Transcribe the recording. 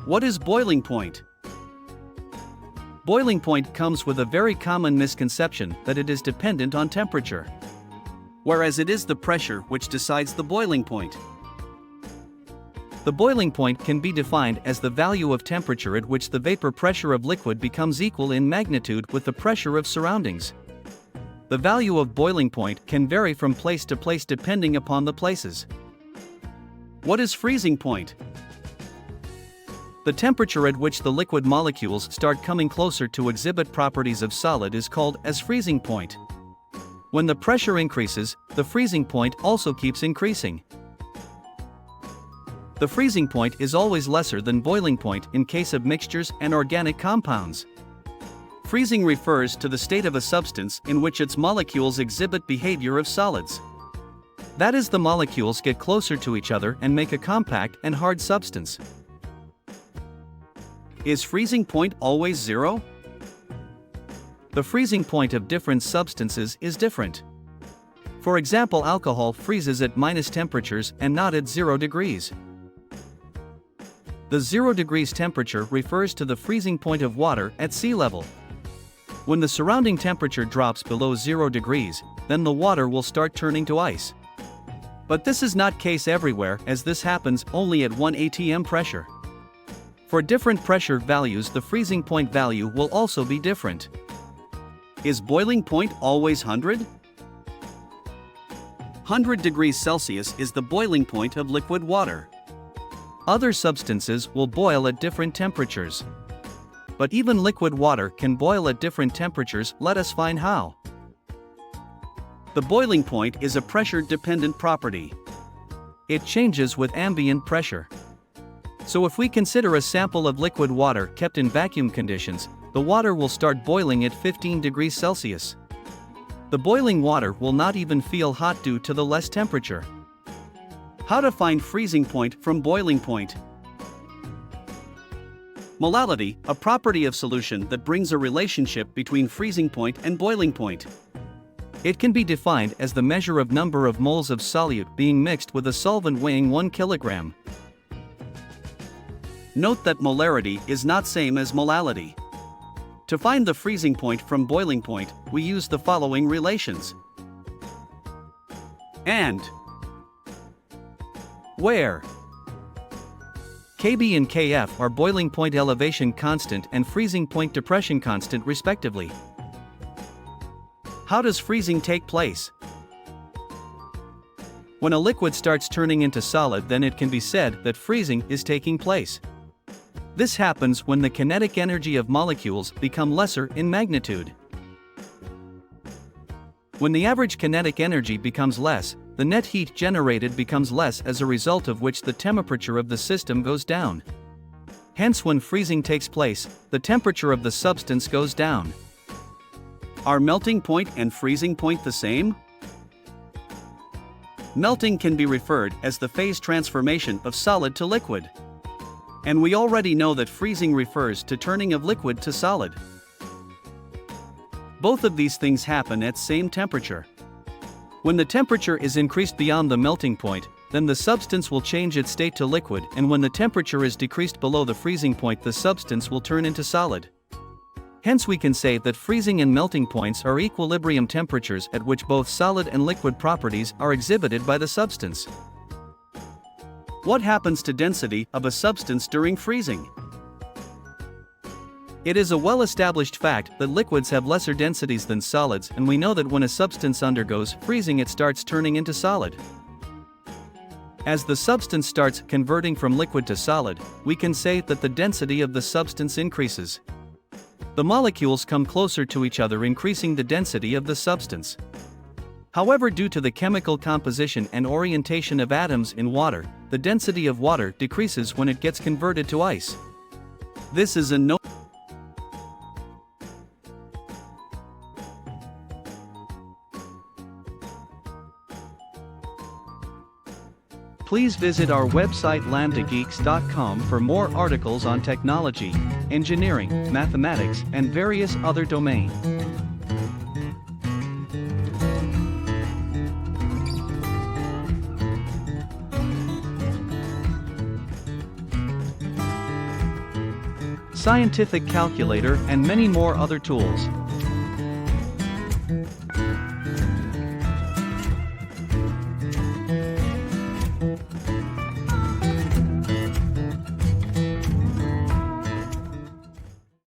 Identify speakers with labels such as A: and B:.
A: What is boiling point? Boiling point comes with a very common misconception that it is dependent on temperature, whereas it is the pressure which decides the boiling point. The boiling point can be defined as the value of temperature at which the vapor pressure of liquid becomes equal in magnitude with the pressure of surroundings. The value of boiling point can vary from place to place depending upon the places. What is freezing point? The temperature at which the liquid molecules start coming closer to exhibit properties of solid is called as freezing point. When the pressure increases, the freezing point also keeps increasing. The freezing point is always lesser than boiling point in case of mixtures and organic compounds. Freezing refers to the state of a substance in which its molecules exhibit behavior of solids. That is, the molecules get closer to each other and make a compact and hard substance. Is freezing point always zero? The freezing point of different substances is different. For example, alcohol freezes at minus temperatures and not at 0 degrees. The 0 degrees temperature refers to the freezing point of water at sea level. When the surrounding temperature drops below 0 degrees, then the water will start turning to ice. But this is not case everywhere, as this happens only at 1 atm pressure. For different pressure values, the freezing point value will also be different. Is boiling point always 100? 100 degrees Celsius is the boiling point of liquid water. Other substances will boil at different temperatures. But even liquid water can boil at different temperatures. Let us find how. The boiling point is a pressure-dependent property. It changes with ambient pressure. So if we consider a sample of liquid water kept in vacuum conditions, the water will start boiling at 15 degrees Celsius. The boiling water will not even feel hot due to the less temperature. How to find freezing point from boiling point? Molality, a property of solution that brings a relationship between freezing point and boiling point. It can be defined as the measure of number of moles of solute being mixed with a solvent weighing 1 kilogram. Note that molarity is not same as molality. To find the freezing point from boiling point, we use the following relations. And where Kb and Kf are boiling point elevation constant and freezing point depression constant respectively. How does freezing take place? When a liquid starts turning into solid, then it can be said that freezing is taking place. This happens when the kinetic energy of molecules become lesser in magnitude. When the average kinetic energy becomes less, the net heat generated becomes less, as a result of which the temperature of the system goes down. Hence, when freezing takes place, the temperature of the substance goes down. Are melting point and freezing point the same? Melting can be referred as the phase transformation of solid to liquid. And we already know that freezing refers to turning of liquid to solid. Both of these things happen at same temperature. When the temperature is increased beyond the melting point, then the substance will change its state to liquid, and when the temperature is decreased below the freezing point, the substance will turn into solid. Hence, we can say that freezing and melting points are equilibrium temperatures at which both solid and liquid properties are exhibited by the substance. What happens to density of a substance during freezing? It is a well-established fact that liquids have lesser densities than solids, and we know that when a substance undergoes freezing, it starts turning into solid. As the substance starts converting from liquid to solid, we can say that the density of the substance increases. The molecules come closer to each other, increasing the density of the substance. However, due to the chemical composition and orientation of atoms in water, the density of water decreases when it gets converted to ice. This is a Please visit our website lambdageeks.com for more articles on technology, engineering, mathematics, and various other domains. Scientific calculator and many more other tools.